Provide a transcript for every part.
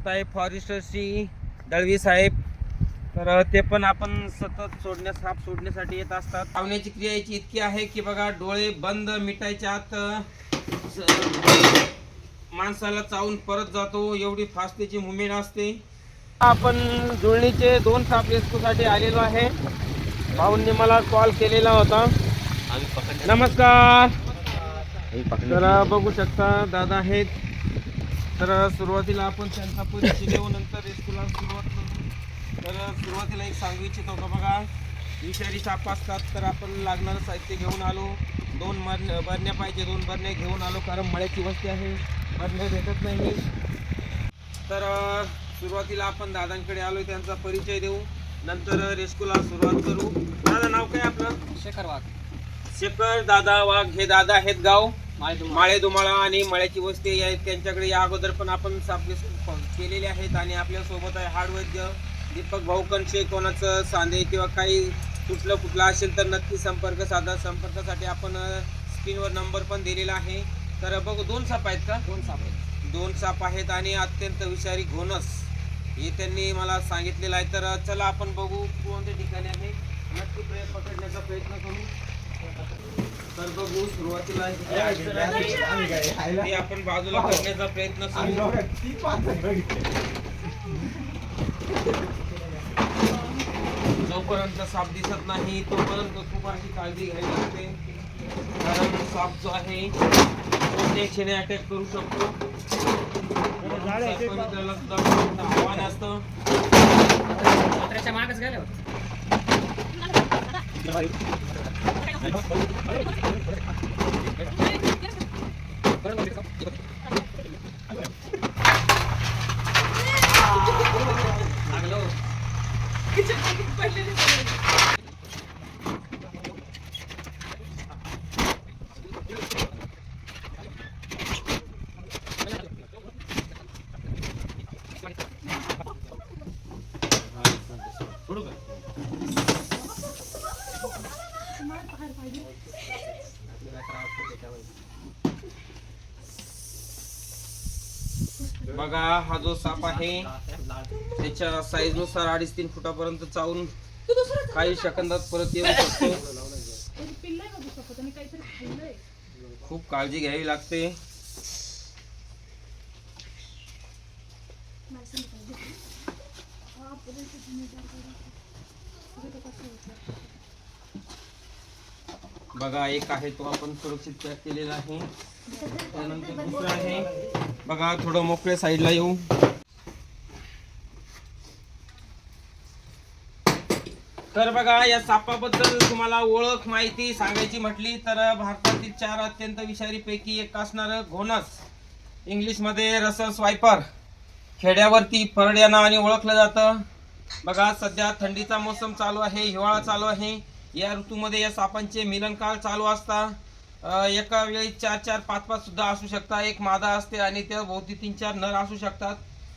साहेब forester Shri Dalvi साहेब, तर ते पण आपण सतत साप सोडण्यासाठी येत असतात. लावण्याची क्रिया याची इतकी आहे की बघा, डोळे बंद मिटायच्या आत माणसाला चावून परत जातो, एवढी फास्ट त्याची मुवमेंट असते. आपण जुळणीचे 2 साप रेस्क्यूसाठी आलेलो आहे. भाऊंनी मला कॉल केलेला होता. नमस्कार. तर बघू शकता दादा आहेत. तर सुरुवातीला आपण त्यांचा परिचय देऊ, नंतर रेस्क्यूला सुरुवात करू. तर सुरुवातीला एक सांगू इच्छितो का बघा, विषारी साप असतात तर आपण लागणारं साहित्य घेऊन आलो. 2 बरण्या पाहिजे, 2 बरण्या घेऊन आलो, कारण मळ्याची वस्ती आहे, बरण्या भेटत नाही. तर सुरुवातीला आपण दादांकडे आलो, त्यांचा परिचय देऊ, नंतर रेस्क्यूला सुरुवात करू. दादा नाव काय आपलं? शेखर वाघ. शेखर दादा वाघ हे दादा आहेत, गाव माळे दुमाळा आणि मळ्याची वस्ती आहेत. त्यांच्याकडे या अगोदर पण आपण साप रेस्क्यू केलेले आहेत. आणि आपल्या सोबत आहे हाडवैद्य दीपक भाऊ कणशे. कोणाचं सांधे किंवा काही कुठलं असेल तर नक्की संपर्क साधा. संपर्कासाठी आपण स्क्रीनवर नंबर पण दिलेला आहे. तर बघू 2 साप आहेत का? 2 साप आहेत आणि अत्यंत विषारी घोणस हे त्यांनी मला सांगितलेलं आहे. तर चला आपण बघू कोणत्या ठिकाणी आहे, नक्की पकडण्याचा प्रयत्न करू. तर बघू, सुरुवातीला आपण बाजूला करण्याचा प्रयत्न करू. जोपर्यंत साप दिसत नाही तोपर्यंत खूप अशी काळजी घ्यावी लागते, कारण साप जो आहे कोणत्याही क्षणी अटॅक करू शकतो. त्याला सुद्धा आव्हान असतं. मागच गेल्यावर बघा, हा जो साप आहे त्याच्या साईज नुसार 2.5-3 फुटापर्यंत चावून काही सेकंदात परत येऊ शकतो. खूप काळजी घ्यावी लागते. बघा, एक आहे तो आपण सुरक्षित पॅक केलेला आहे. त्यानंतर दुसरा आहे बघा, थोडं मोकळे साईडला येऊ. तर बघा, या सापाबद्दल तुम्हाला ओळख माहिती सांगायची म्हटली तर भारतातील 4 अत्यंत विषारी पैकी एक असणारं घोणस, इंग्लिश मध्ये रसस वायपर, खेड्यावरती फरड्या नावाने ओळखलं जातं. बघा, सध्या थंडीचा मोसम चालू आहे, हिवाळा चालू आहे. या ऋतूमध्ये या सापांचे मिलनकाळ चालू असतात. एका वेळी 4-4, 5-5 सुद्धा असू शकतात. एक मादा असते आणि त्या भोवती 3-4 नर असू शकतात.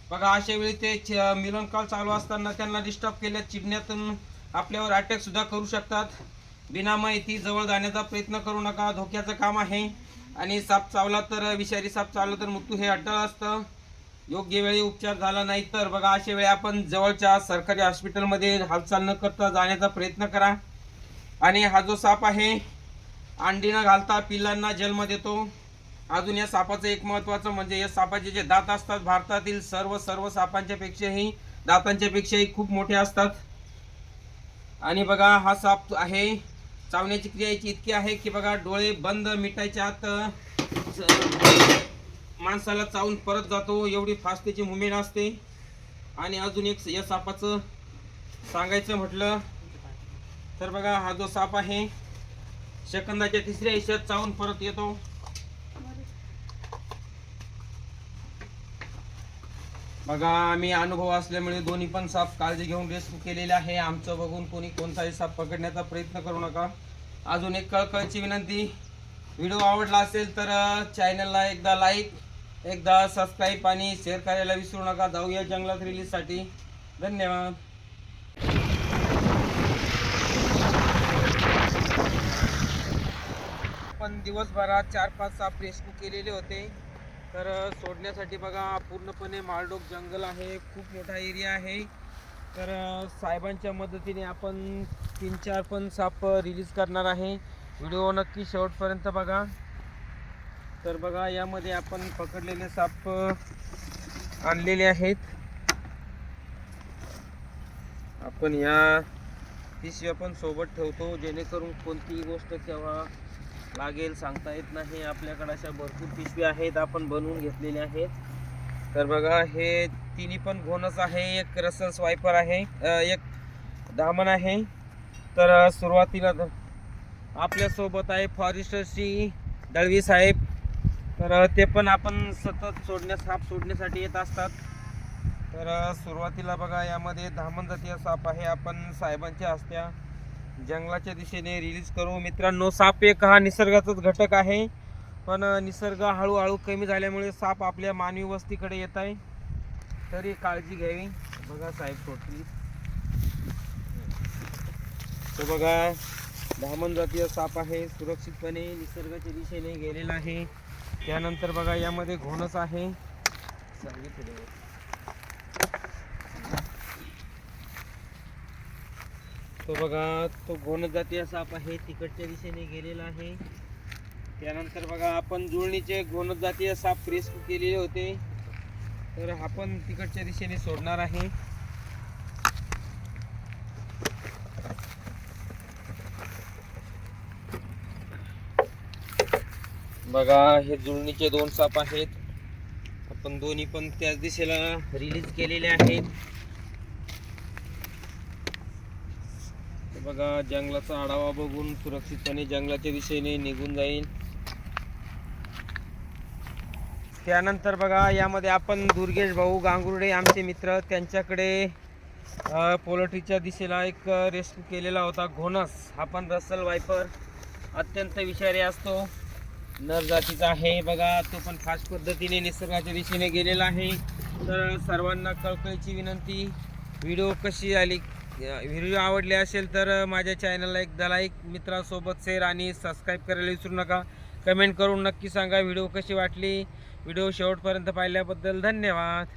बघा, अशा वेळी ते मिलनकाळ चालू असताना त्यांना डिस्टर्ब केल्या चिडण्यातून आपल्यावर अटॅक सुद्धा करू शकतात. बिना माहिती जवळ जाण्याचा प्रयत्न करू नका, धोक्याचं काम आहे. आणि साप चावला तर, विषारी साप चावला तर मृत्यू हे अटळ असतं. योग्य वेळी उपचार झाला नाही तर बघा, अशा वेळी आपण जवळच्या सरकारी हॉस्पिटलमध्ये हालचाल न करता जाण्याचा प्रयत्न करा. आणि हा जो साप आहे अंडी न घालता पिल्लांना जन्म देतो. अजून या सापाचं एक महत्त्वाचं म्हणजे या सापाचे जे दात असतात भारतातील सर्व सापांच्या पेक्षाही दातांच्या पेक्षाही खूप मोठे असतात. आणि बघा, हा साप आहे चावण्याची क्रिया याची इतकी आहे की बघा, डोळे बंद मिटायच्या आत माणसाला चावून परत जातो, एवढी फास्ट त्याची मुवमेंट असते. आणि अजून एक या सापाचं सांगायचं म्हटलं तर बघा, हा जो साप आहे सेकंदाच्या 3ऱ्या हिश्श्यात चावून परत येतो. बघा, आम्ही अनुभव असल्यामुळे दोन्ही पण साप काळजी घेऊन रेस्क्यू केलेले आहे. आमचं बघून कोणी कोणताही साप पकडण्याचा प्रयत्न करू नका. अजून एक कळकळीची विनंती, व्हिडिओ आवडला असेल तर चॅनलला एकदा लाईक, एकदा सबस्क्राईब आणि शेअर करायला विसरू नका. जाऊया जंगलात रिलीजसाठी. धन्यवाद. आपण दिवसभरात 4-5 साप रेस्क्यू केलेले होते. तर सोडण्यासाठी बघा पूर्णपणे माळडोक जंगल आहे, खूप मोठा एरिया आहे. तर साहेबांच्या मदतीने आपण 3-4 पण साप रिलीज करणार आहे. व्हिडिओ नक्की शेवटपर्यंत बघा. तर बघा यामध्ये आपण पकडलेले साप आणलेले आहेत. आपण या पिशव्या पण सोबत ठेवतो, जेणेकरून कोणतीही गोष्ट केव्हा लागेल सांगता येत नाही. आपल्याकडे अशा भरपूर पिशव्या आहेत, आपण बनवून घेतलेल्या आहेत. तर बघा हे तिन्ही पण घोणस आहे, एक रसल स्वायपर आहे, एक दामन आहे. तर सुरुवातीला आपल्या सोबत आहे फॉरेस्टरची दळवी साहेब. तर ते पण आपण सतत साप सोडण्यासाठी येत असतात. तर सुरुवातीला बघा यामध्ये धामण जातीय साप आहे, आपण साहेबांच्या हस्त्या जंगलाच्या दिशेने रिलीज करू. मित्रांनो, साप एक हा निसर्गाचाच घटक आहे, पण निसर्ग हळूहळू कमी झाल्यामुळे साप आपल्या मानवी वस्तीकडे येत आहे, तरी काळजी घ्यावी. बघा साहेब सोडतील. तो बघा धामण जातीय साप आहे, सुरक्षितपणे निसर्गाच्या दिशेने गेलेला आहे. त्यानंतर बघा यामध्ये घोणस आहे. तो बघा तो घोणस जातीय साप आहे, तिकडच्या दिशेने गेलेला आहे. त्यानंतर बघा आपण जुळणीचे घोणस जातीय साप रेस्क्यू केलेले होते, तर आपण तिकडच्या दिशेने सोडणार आहे. बघा हे जुळणीचे 2 साप आहेत, आपण दोन्ही पण त्याच दिशेला रिलीज केलेले आहेत. बघा जंगलाचा आढावा बघून सुरक्षितपणे जंगलाच्या दिशेने निघून जाईल. त्यानंतर बघा यामध्ये आपण दुर्गेश भाऊ गांगुर्डे आमचे मित्र, त्यांच्याकडे पोल्ट्रीच्या दिशेला एक रेस्क्यू केलेला होता घोणस. हा पण रसल वायपर अत्यंत विषारी असतो, नर जातीचा आहे. बघा तो पण फास्ट पद्धतीने निसर्गाच्या दिशेने गेलेला आहे. तर सर्वांना कळकळीची विनंती, व्हिडिओ कशी आली, व्हिडिओ आवडले असेल तर माझ्या चॅनलला एकदा लाईक, मित्रांसोबत शेअर आणि सबस्क्राईब करायला विसरू नका. कमेंट करून नक्की सांगा व्हिडिओ कशी वाटली. व्हिडिओ शेवटपर्यंत पाहिल्याबद्दल धन्यवाद.